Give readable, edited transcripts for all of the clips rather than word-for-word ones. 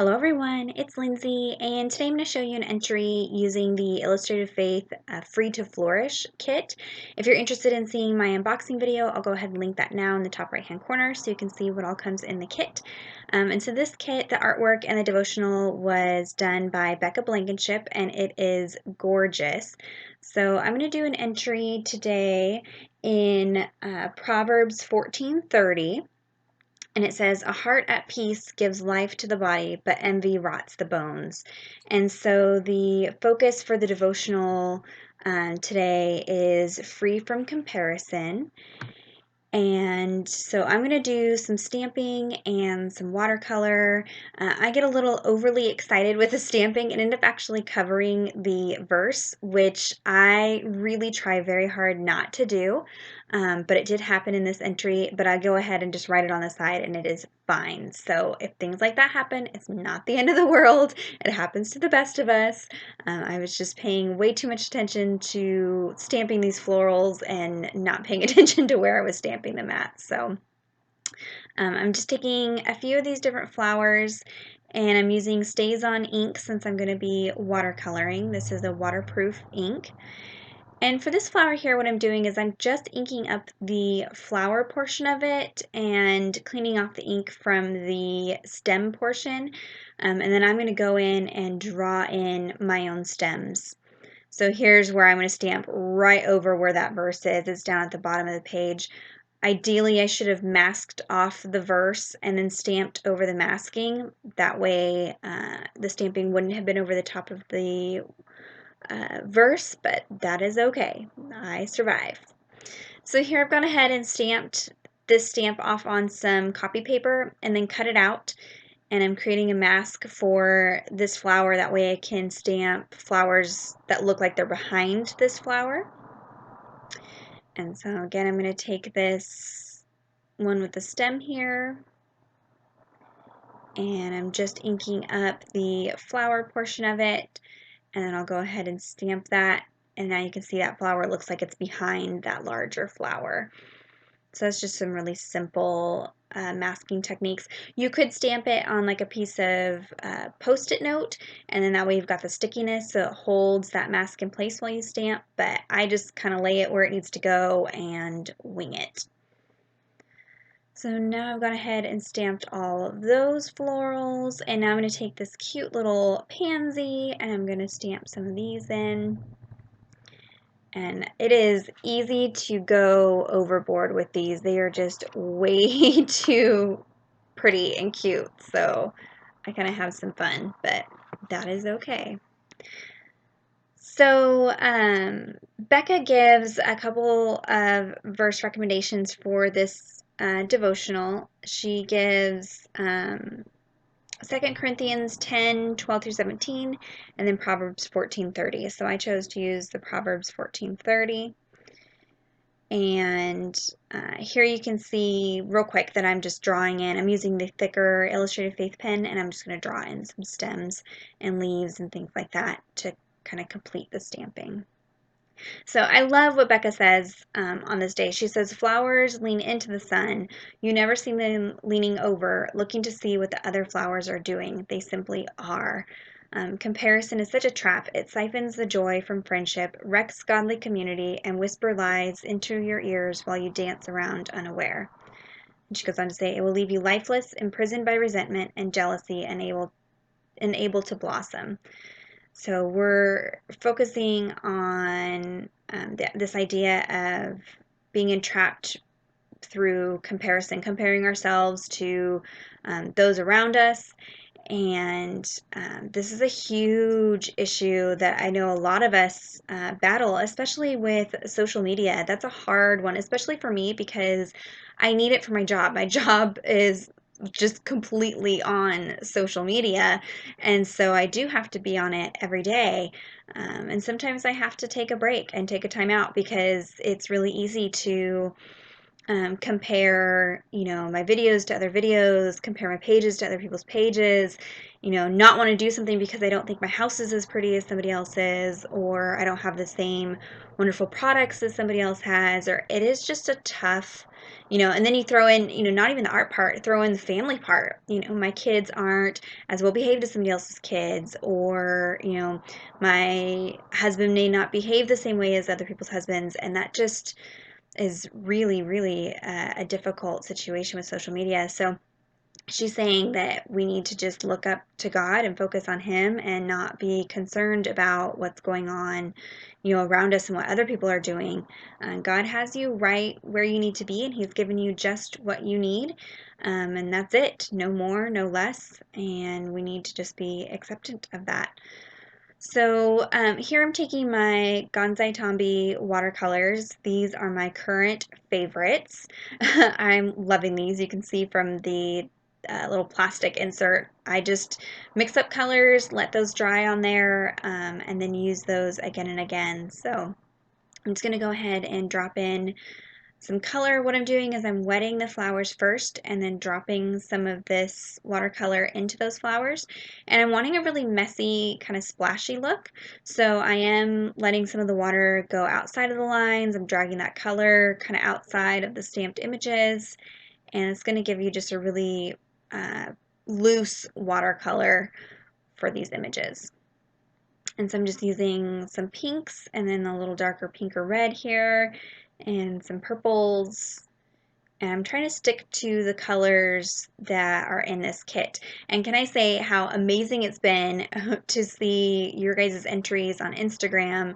Hello everyone, it's Lindsay, and today I'm going to show you an entry using the Illustrated Faith Free to Flourish kit. If you're interested in seeing my unboxing video, I'll go ahead and link that now in the top right hand corner so you can see what all comes in the kit. And so this kit, the artwork and the devotional was done by Becca Blankenship, and it is gorgeous. So I'm going to do an entry today in Proverbs 14:30. And it says, "A heart at peace gives life to the body, but envy rots the bones." And so the focus for the devotional today is free from comparison. And so I'm going to do some stamping and some watercolor. I get a little overly excited with the stamping and end up actually covering the verse, which I really try very hard not to do. But it did happen in this entry, but I go ahead and just write it on the side and it is fine. So if things like that happen, it's not the end of the world. It happens to the best of us. I was just paying way too much attention to stamping these florals and not paying attention to where I was stamping them at. So I'm just taking a few of these different flowers and I'm using STAIS-ON ink since I'm going to be watercoloring. This is a waterproof ink. And for this flower here, what I'm doing is I'm just inking up the flower portion of it and cleaning off the ink from the stem portion. And then I'm going to go in and draw in my own stems. So here's where I'm going to stamp right over where that verse is. It's down at the bottom of the page. Ideally, I should have masked off the verse and then stamped over the masking. That way, the stamping wouldn't have been over the top of the verse, but that is okay. I survived. So here I've gone ahead and stamped this stamp off on some copy paper and then cut it out. And I'm creating a mask for this flower. That way I can stamp flowers that look like they're behind this flower. And so again, I'm going to take this one with the stem here. And I'm just inking up the flower portion of it. And then I'll go ahead and stamp that. And now you can see that flower looks like it's behind that larger flower. So that's just some really simple masking techniques. You could stamp it on like a piece of Post-it note, and then that way you've got the stickiness so it holds that mask in place while you stamp, but I just kind of lay it where it needs to go and wing it. So now I've gone ahead and stamped all of those florals, and now I'm going to take this cute little pansy and I'm going to stamp some of these in. And it is easy to go overboard with these. They are just way too pretty and cute. So I kind of have some fun, but that is okay. So Becca gives a couple of verse recommendations for this devotional. She gives 2 Corinthians 10:12-17, and then Proverbs 14:30. So I chose to use the Proverbs 14:30. And here you can see real quick that I'm just drawing in. I'm using the thicker Illustrated Faith pen, and I'm just going to draw in some stems and leaves and things like that to kind of complete the stamping. So I love what Becca says on this day. She says, "Flowers lean into the sun. You never see them leaning over, looking to see what the other flowers are doing. They simply are." Comparison is such a trap. It siphons the joy from friendship, wrecks godly community, and whisper lies into your ears while you dance around unaware. And she goes on to say, "It will leave you lifeless, imprisoned by resentment and jealousy, and able to blossom." So we're focusing on this idea of being entrapped through comparison, comparing ourselves to those around us. And this is a huge issue that I know a lot of us battle, especially with social media. That's a hard one, especially for me, because I need it for my job. My job is just completely on social media, and so I do have to be on it every day. And sometimes I have to take a break and take a time out because it's really easy to compare, my videos to other videos, compare my pages to other people's pages, not want to do something because I don't think my house is as pretty as somebody else's, or I don't have the same wonderful products as somebody else has, or it is just a tough, and then you throw in, not even the art part, throw in the family part. My kids aren't as well behaved as somebody else's kids, or, my husband may not behave the same way as other people's husbands, and that just is really, really a difficult situation with social media. So she's saying that we need to just look up to God and focus on Him and not be concerned about what's going on, around us and what other people are doing. God has you right where you need to be, and He's given you just what you need. And that's it. No more, no less. And we need to just be acceptant of that. So here I'm taking my Gansai Tombi watercolors. These are my current favorites. I'm loving these. You can see from the little plastic insert. I just mix up colors, let those dry on there, and then use those again and again. So I'm just going to go ahead and drop in some color. What I'm doing is I'm wetting the flowers first and then dropping some of this watercolor into those flowers. And I'm wanting a really messy, kind of splashy look. So I am letting some of the water go outside of the lines. I'm dragging that color kind of outside of the stamped images. And it's going to give you just a really loose watercolor for these images. And so I'm just using some pinks and then a little darker pink or red here, and some purples, and I'm trying to stick to the colors that are in this kit. And can I say how amazing it's been to see your guys' entries on Instagram,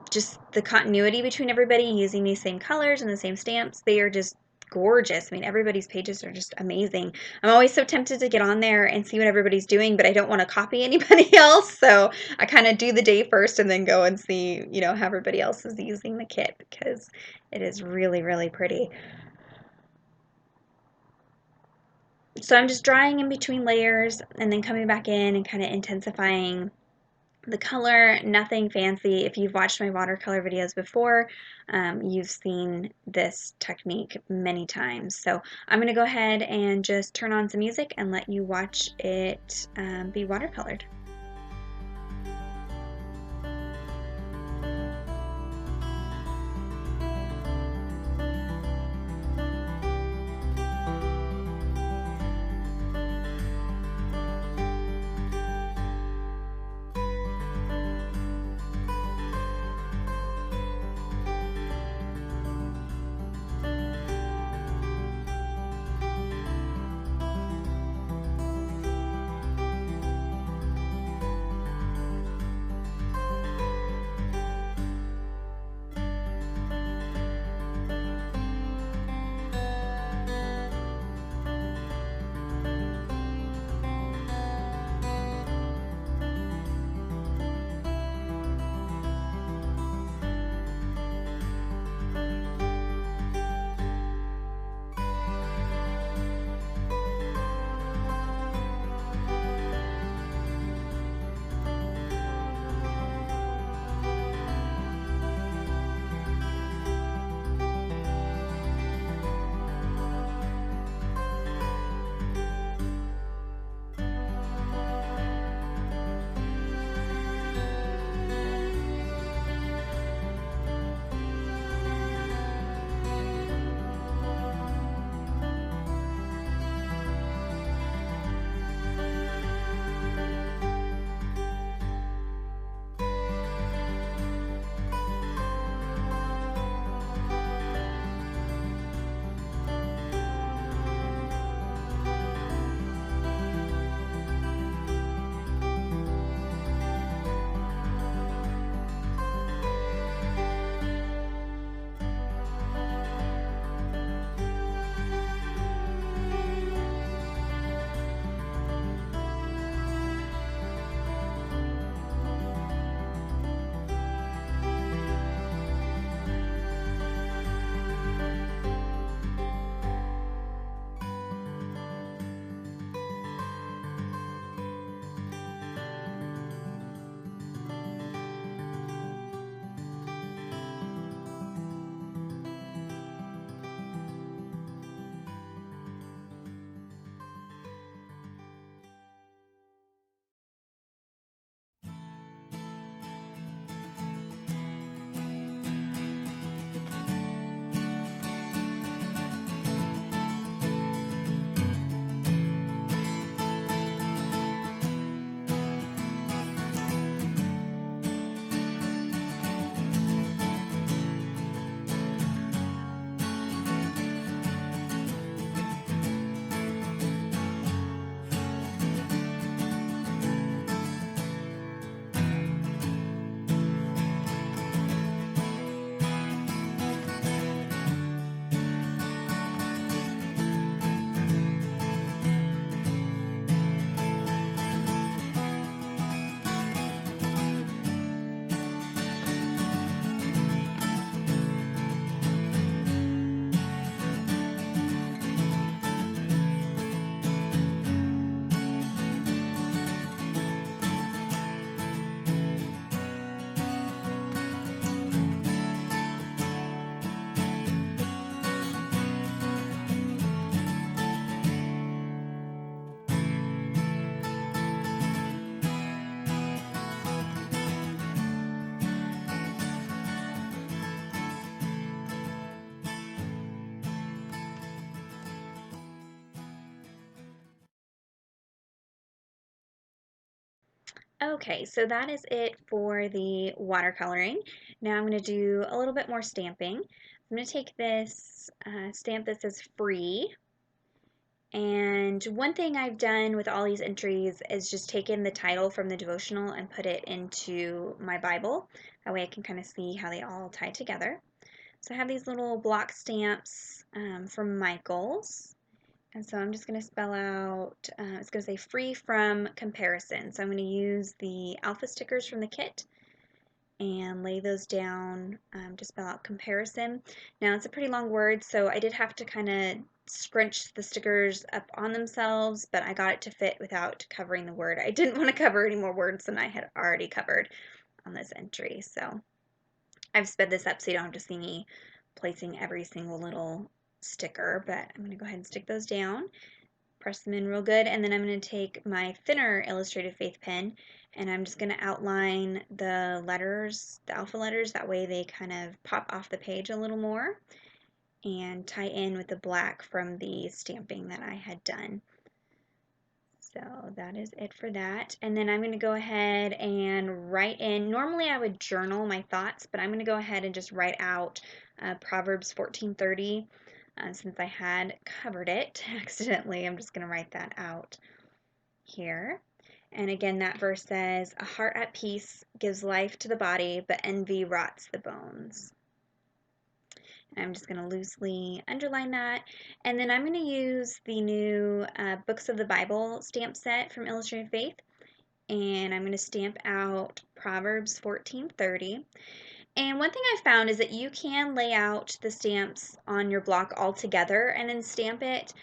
just the continuity between everybody using these same colors and the same stamps. They are just gorgeous. I mean, everybody's pages are just amazing. I'm always so tempted to get on there and see what everybody's doing, but I don't want to copy anybody else. So I kind of do the day first and then go and see, how everybody else is using the kit, because it is really, really pretty. So I'm just drying in between layers and then coming back in and kind of intensifying the color. Nothing fancy. If you've watched my watercolor videos before, you've seen this technique many times. So I'm going to go ahead and just turn on some music and let you watch it be watercolored. Okay, so that is it for the watercoloring. Now I'm going to do a little bit more stamping. I'm going to take this, stamp this as free. And one thing I've done with all these entries is just taken the title from the devotional and put it into my Bible. That way I can kind of see how they all tie together. So I have these little block stamps from Michael's. And so I'm just going to spell out, it's going to say free from comparison. So I'm going to use the alpha stickers from the kit and lay those down to spell out comparison. Now it's a pretty long word, so I did have to kind of scrunch the stickers up on themselves, but I got it to fit without covering the word. I didn't want to cover any more words than I had already covered on this entry, so I've sped this up so you don't have to see me placing every single little sticker, but I'm going to go ahead and stick those down, press them in real good, and then I'm going to take my thinner Illustrated Faith pen and I'm just going to outline the letters, the alpha letters, that way they kind of pop off the page a little more and tie in with the black from the stamping that I had done. So that is it for that. And then I'm going to go ahead and write in, normally I would journal my thoughts, but I'm going to go ahead and just write out Proverbs 14:30. Since I had covered it accidentally, I'm just going to write that out here. And again, that verse says, "A heart at peace gives life to the body, but envy rots the bones." I'm just going to loosely underline that. And then I'm going to use the new Books of the Bible stamp set from Illustrated Faith. And I'm going to stamp out Proverbs 14:30. And one thing I found is that you can lay out the stamps on your block all together and then stamp it,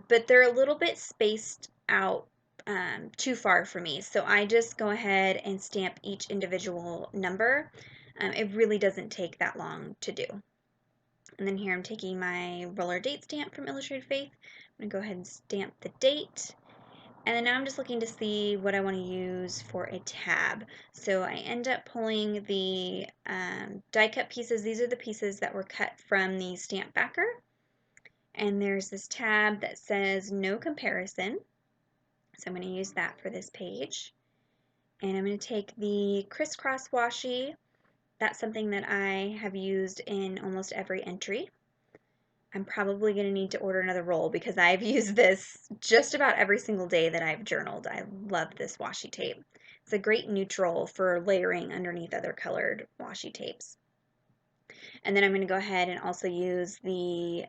but they're a little bit spaced out too far for me. So I just go ahead and stamp each individual number. It really doesn't take that long to do. And then here I'm taking my roller date stamp from Illustrated Faith. I'm going to go ahead and stamp the date. And then now I'm just looking to see what I want to use for a tab. So I end up pulling the die cut pieces. These are the pieces that were cut from the stamp backer. And there's this tab that says no comparison. So I'm going to use that for this page. And I'm going to take the crisscross washi. That's something that I have used in almost every entry. I'm probably going to need to order another roll because I've used this just about every single day that I've journaled. I love this washi tape. It's a great neutral for layering underneath other colored washi tapes. And then I'm going to go ahead and also use the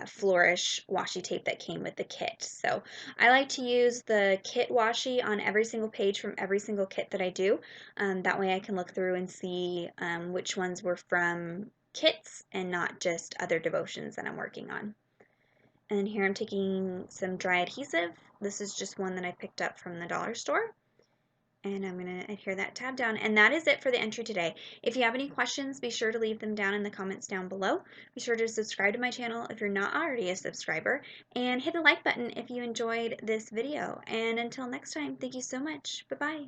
Flourish washi tape that came with the kit. So I like to use the kit washi on every single page from every single kit that I do. That way I can look through and see which ones were from kits and not just other devotions that I'm working on. And then here I'm taking some dry adhesive. This is just one that I picked up from the dollar store. And I'm going to adhere that tab down. And that is it for the entry today. If you have any questions, be sure to leave them down in the comments down below. Be sure to subscribe to my channel if you're not already a subscriber. And hit the like button if you enjoyed this video. And until next time, thank you so much. Bye-bye.